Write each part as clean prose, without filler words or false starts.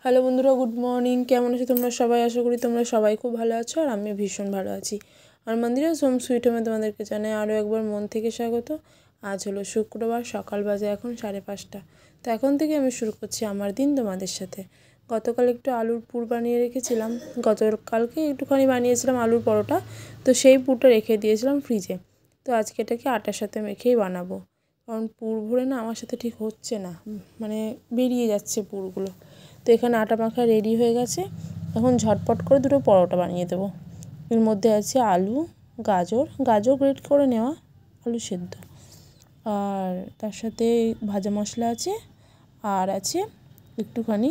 Hello বন্ধুরা, good morning. কেমন আছো তোমরা সবাই? আশা করি তোমরা সবাই খুব ভালো আছো, আর আমি ভীষণ ভালো আছি। আর মন্দিরা হোম সুইট হোমে তোমাদেরকে জানাই আরও একবার মন থেকে স্বাগত। আজ হলো শুক্রবার, সকাল বাজে এখন 5:30। তো এখন থেকে আমি শুরু করছি আমার দিন তোমাদের সাথে। গতকাল একটু আলুর পুর বানিয়ে রেখেছিলাম, গতকালকে একটুখানি বানিয়েছিলাম আলুর পরোটা, তো সেই পুরটা রেখে দিয়েছিলাম ফ্রিজে। তো আজকে এটাকে আটার সাথে মেখেই বানাবো, কারণ পুর ভরে না আমার সাথে ঠিক হচ্ছে না, মানে বেরিয়ে যাচ্ছে পুরগুলো। তো এখানে আটা মাখা রেডি হয়ে গেছে, এখন ঝটপট করে দুটো পরোটা বানিয়ে দেবো। এর মধ্যে আছে আলু, গাজর গ্রেট করে নেওয়া, আলু সেদ্ধ, আর তার সাথে ভাজা মশলা আছে, আর আছে একটুখানি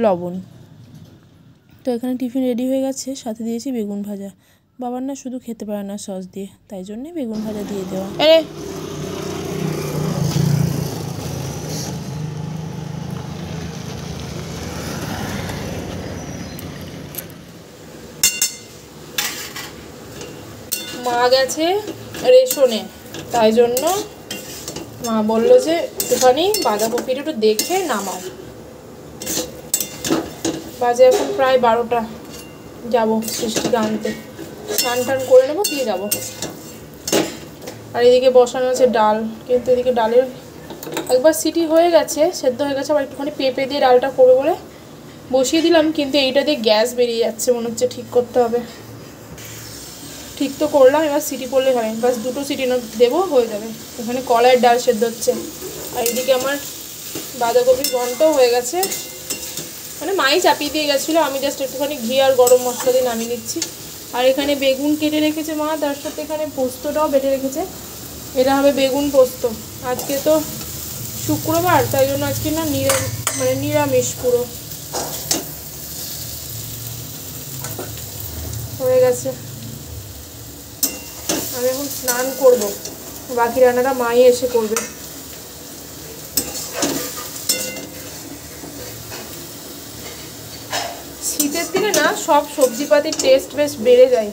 লবণ। তো এখানে টিফিন রেডি হয়ে গেছে, সাথে দিয়েছি বেগুন ভাজা। বাবার না শুধু খেতে পারে না সস দিয়ে, তাই জন্যে বেগুন ভাজা দিয়ে দেওয়া। মা গেছে রেশনে, তাই জন্য মা বললো যে একটুখানি বাঁধাকপিটা একটু দেখে নামাও। বাজে এখন প্রায় 12টা, যাবো সৃষ্টিকে আনতে, স্নান টান করে নেবো, দিয়ে যাবো। আর এদিকে বসানো আছে ডাল, কিন্তু এদিকে ডালের একবার সিটি হয়ে গেছে, সেদ্ধ হয়ে গেছে, আবার একটুখানি পেঁপে দিয়ে ডালটা করবে বলে বসিয়ে দিলাম, কিন্তু এইটা দিয়ে গ্যাস বেরিয়ে যাচ্ছে, মনে হচ্ছে ঠিক করতে হবে। ঠিক তো করলাম, এবার সিটি পড়লে হয়, বাস দুটো সিটি দেবো, হয়ে যাবে। এখানে কলাইয়ের ডাল সেদ্ধ হচ্ছে, আর এদিকে আমার বাঁধাকপির ঘন্টও হয়ে গেছে, মানে মাই চাপিয়ে দিয়ে গেছিলো, আমি জাস্ট একটুখানি ঘি আর গরম মশলা দিয়ে নামিয়ে নিচ্ছি। আর এখানে বেগুন কেটে রেখেছে মা, তার সাথে এখানে পোস্তটাও বেটে রেখেছে, এটা হবে বেগুন পোস্ত। আজকে তো শুক্রবার, তাই জন্য আজকে না নিরামিষ পুরো হয়ে গেছে। আমি এখন স্নান করব, বাকি রান্নাটা মাই এসে করবে। শীতের দিনে না সব সবজিপাতির টেস্ট বেশ বেড়ে যায়।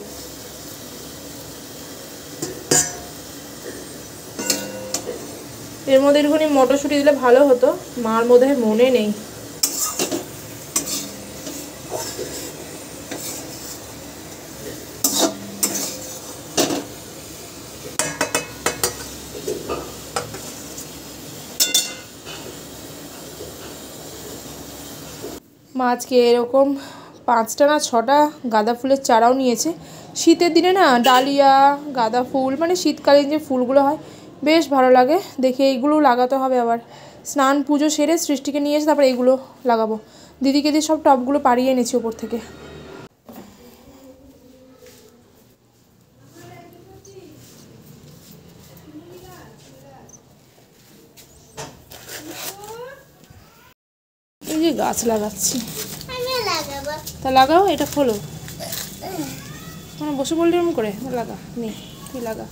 এর মধ্যে একটুখানি মটরশুঁটি দিলে ভালো হতো, মার মধ্যে মনে নেই। মা আজকে এরকম 5টা না 6টা গাঁদা ফুলের চারাও নিয়েছে। শীতের দিনে না ডালিয়া, গাঁদা ফুল, মানে শীতকালীন যে ফুলগুলো হয় বেশ ভালো লাগে দেখে, এইগুলো লাগাতে হবে। আবার স্নান পুজো সেরে সৃষ্টিকে নিয়ে এসে তারপর এইগুলো লাগাবো। দিদিকে দিয়ে সব টবগুলো পাড়িয়ে এনেছি ওপর থেকে। এই যে গাছ লাগাচ্ছি, তা লাগাও, এটা খোলো, মানে বসে বললি এরকম করে লাগা, নে তুই লাগা,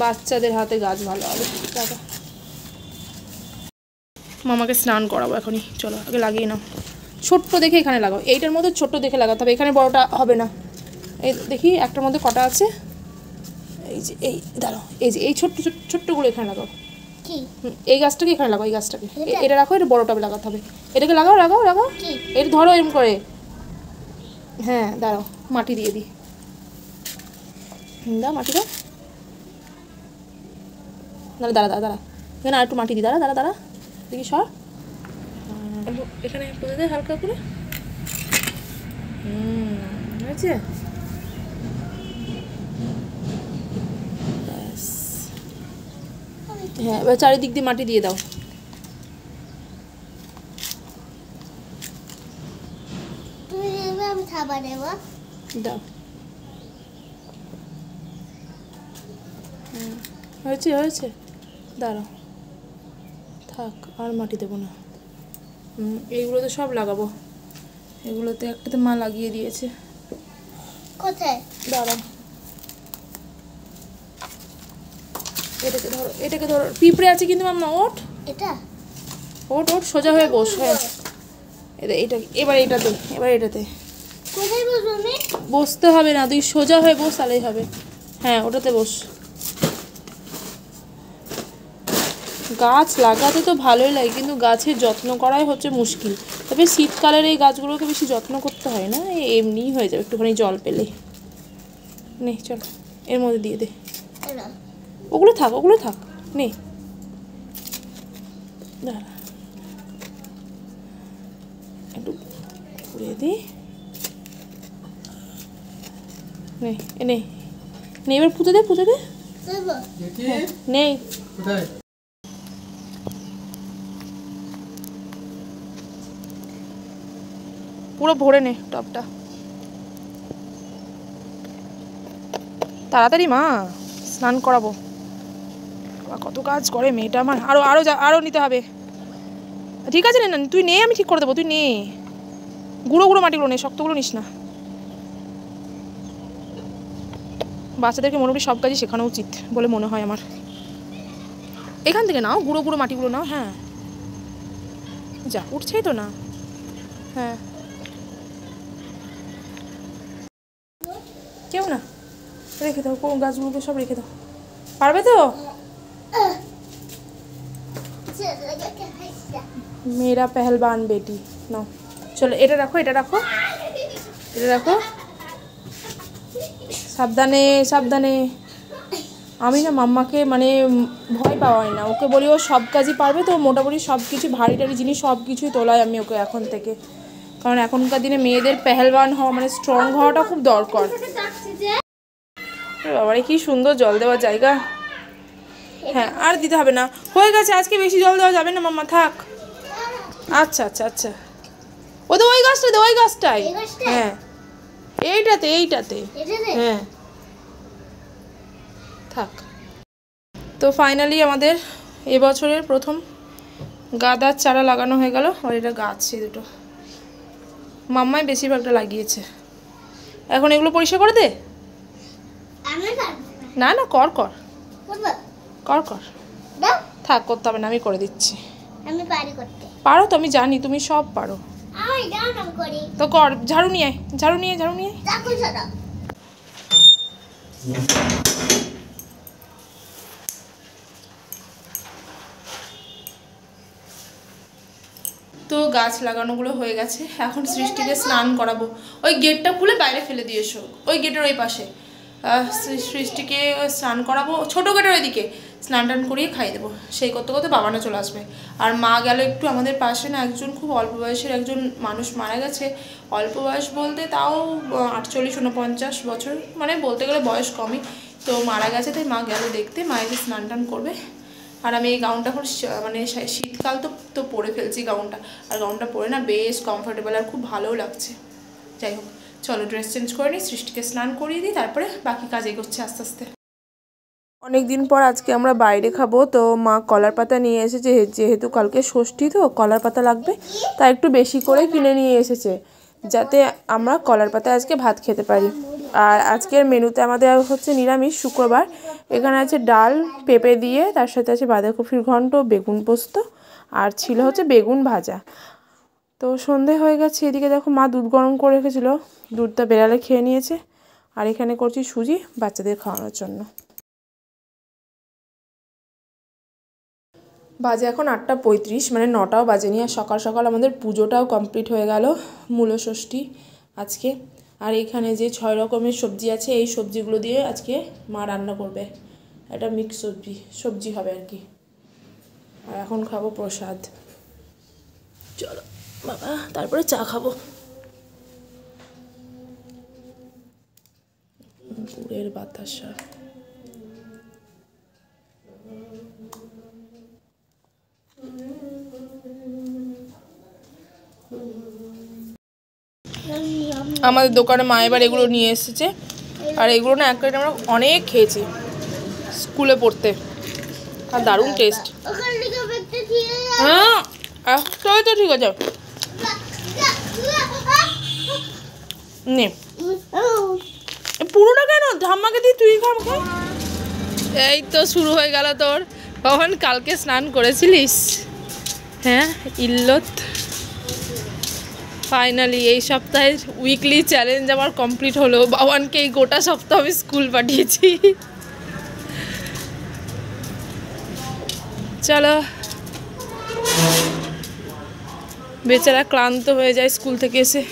বাচ্চাদের হাতে গাছ ভালো হবে, লাগা। মামাকে স্নান করাবো এখনই, চলো আগে লাগিয়ে নাও। ছোট্ট দেখে এখানে লাগাও, এইটার মধ্যে ছোট্ট দেখে লাগাতে হবে, এখানে বড়টা হবে না। এই দেখি একটার মধ্যে কটা আছে, এই যে এই দাঁড়াও, এই যে এই ছোট্টগুলো এখানে লাগাও। এই গাছটাকে এখানে লাগাও, এই গাছটাকে এটা রাখো, এটা বড় টবে লাগাতে হবে। এটাকে লাগাও লাগাও লাগাও, এটা ধরো এরকম করে, হ্যাঁ দাঁড়াও মাটি দিয়ে দিই, দাও মাটি দাও, দাঁড়া দাঁড়া দাঁড়া দাঁড়া, এখানে আর একটু মাটি দিই, দাঁড়া দাঁড়া দাঁড়া, দেখি সর, এখানে পুঁতে দে হালকা করে, হয়েছে। হ্যাঁ এবার চারিদিক দিয়ে মাটি দিয়ে দাও। দাও, হয়েছে হয়েছে, দাঁড়াও থাক, আর মাটি দেবো না। এইগুলোতে সব লাগাবো, এগুলোতে একটাতে মা লাগিয়ে দিয়েছে। কোথায়? দাঁড়াও, এটাকে ধরো, এটাকে ধরো, পিঁপড়ে আছে কিন্তু মাম্মা, ওঠ, এটা ওঠ ওঠ, সোজা হয়ে বস। হ্যাঁ এটা এবার এটাতে, এবার এটাতে বসতে হবে না, তুই সোজা হয়ে বস, তাহলেই হবে। হ্যাঁ ওটাতে বস, গাছ লাগাতে তো ভালোই লাগে, কিন্তু গাছের যত্ন করাই হচ্ছে মুশকিল। তবে শীতকালের এই গাছগুলোকে বেশি যত্ন করতে হয় না, এমনিই হয়ে যাবে একটুখানি জল পেলে। নে চল, এর মধ্যে দিয়ে দে। ওগুলো থাক, ওগুলো থাক, নে দাঁড়া একটু পুড়িয়ে দিই। নে নে নে, এবার পুঁতে দে, পুঁতে দে। নেই পুরো ভরে নে টপটা, তাড়াতাড়ি মা, স্নান করাবো। কত কাজ করে মেয়েটা আমার, আরো আরো আরো নিতে হবে। ঠিক আছে, না তুই নে, আমি ঠিক করে দেবো, তুই নে। গুঁড়ো গুঁড়ো মাটিগুলো নে, শক্তগুলো নিস না। বাচ্চাদেরকে মোটামুটি সব কাজই শেখানো উচিত বলে মনে হয় আমার। এখান থেকে নাও, গুঁড়ো গুঁড়ো মাটিগুলো নাও। হ্যাঁ যা, উঠছেই তো না। হ্যাঁ কেউ না, রেখে দাও, কোন গাছগুলোকে সব রেখে দাও। পারবে তো? মেয়েরা পেহলবান বেটি। নাও চলো, এটা রাখো, এটা রাখো, এটা রাখো, সাবধানে সাবধানে। আমি না মাম্মাকে মানে ভয় পাওয়াই না, ওকে বলি ও সব কাজই পারবে, তো মোটামুটি সব কিছু ভারী টারি জিনিস সব কিছুই তোলাই আমি ওকে এখন থেকে। কারণ এখনকার দিনে মেয়েদের পেহলবান হওয়া মানে স্ট্রং হওয়াটা খুব দরকার। বাবারে কি সুন্দর জল দেওয়ার জায়গা। হ্যাঁ আর দিতে হবে না, হয়ে গেছে, আজকে বেশি জল দেওয়া যাবে না মাম্মা, থাক। আচ্ছা আচ্ছা আচ্ছা, ও তো ওই গাছটাতে, ওই গাছটাই। হ্যাঁ এইটাতে, এইটাতে। হ্যাঁ থাক। তো ফাইনালি আমাদের এবছরের প্রথম গাঁদার চারা লাগানো হয়ে গেল। আর এটা গাছ দুটো মাম্মাই বেশিরভাগটা লাগিয়েছে। এখন এগুলো পরিষ্কার করে দে। না না, কর কর কর কর, থাক, করতে হবে না, আমি করে দিচ্ছি। পারো তো, আমি জানি তুমি সব পারো, তো কর। ঝাড়ু নিয়ে আয়, ঝাড়ু নিয়ে, ঝাড়ু নিয়ে। তো গাছ লাগানোগুলো হয়ে গেছে, এখন সৃষ্টিকে স্নান করাবো। ওই গেটটা খুলে বাইরে ফেলে দিয়ে এসো, ওই গেটের ওই পাশে। সৃষ্টিকে স্নান করাবো, ছোটো গেটের ওইদিকে স্নান টান করিয়ে খাইয়ে দেবো। সেই করতে করতে বাবানা চলে আসবে। আর মা গেল একটু আমাদের পাশে না, একজন খুব অল্প বয়সের একজন মানুষ মারা গেছে। অল্প বয়স বলতে তাও 48-49 বছর, মানে বলতে গেলে বয়স কমই। তো মারা গেছে, তাই মা গেল দেখতে, মায়ের স্নান টান করবে। আর আমি এই গাউনটা এখন মানে শীতকাল তো পরে ফেলছি গাউনটা, আর গাউনটা পরে না বেশ কমফোর্টেবল আর খুব ভালোও লাগছে। যাই হোক চলো, ড্রেস চেঞ্জ করে নিই, সৃষ্টিকে স্নান করিয়ে দিই, তারপরে বাকি কাজ এগোচ্ছে আস্তে আস্তে। অনেক দিন পর আজকে আমরা বাইরে খাবো, তো মা কলার পাতা নিয়ে এসেছে, যেহেতু কালকে ষষ্ঠী তো কলার পাতা লাগবে, তাই একটু বেশি করে কিনে নিয়ে এসেছে, যাতে আমরা কলার পাতায় আজকে ভাত খেতে পারি। আর আজকের মেনুতে আমাদের হচ্ছে নিরামিষ, শুক্রবার। এখানে আছে ডাল পেঁপে দিয়ে, তার সাথে আছে বাঁধাকপির ঘন্ট, বেগুন পোস্ত, আর ছিল হচ্ছে বেগুন ভাজা। তো সন্ধে হয়ে গেছে, এদিকে দেখো মা দুধ গরম করে রেখেছিল, দুধটা বেড়ালে খেয়ে নিয়েছে। আর এখানে করছি সুজি বাচ্চাদের খাওয়ানোর জন্য। বাজে এখন 8:35, মানে 9টাও বাজেনি। আর সকাল সকাল আমাদের পুজোটাও কমপ্লিট হয়ে গেল, মূলষষ্ঠী আজকে। আর এখানে যে 6 রকমের সবজি আছে, এই সবজিগুলো দিয়ে আজকে মা রান্না করবে, এটা মিক্স সবজি হবে আর কি। আর এখন খাবো প্রসাদ। চলো বাবা, তারপরে চা খাবো। গুড়ের বাতাসা। আমাদের দোকানে মা এবার এগুলো নিয়ে এসেছে, আর এগুলো না একটা আমরা অনেক খেয়েছি স্কুলে পড়তে, আর দারুণ টেস্ট। হ্যাঁ একটাই তো, ঠিক আছে নে। পুরোটা কেন, ধাম্মাকে দিই, তুই খা। এই তো শুরু হয়ে গেল তোর। কখন কালকে স্নান করেছিলিস? হ্যাঁ ইল্লত। ফাইনালি এই সপ্তাহের উইকলি চ্যালেঞ্জ আমার কমপ্লিট হলো। বাবানকে এই গোটা সপ্তাহ আমি স্কুল পাঠিয়েছি। চলো, বেচারা ক্লান্ত হয়ে যায় স্কুল থেকে এসে।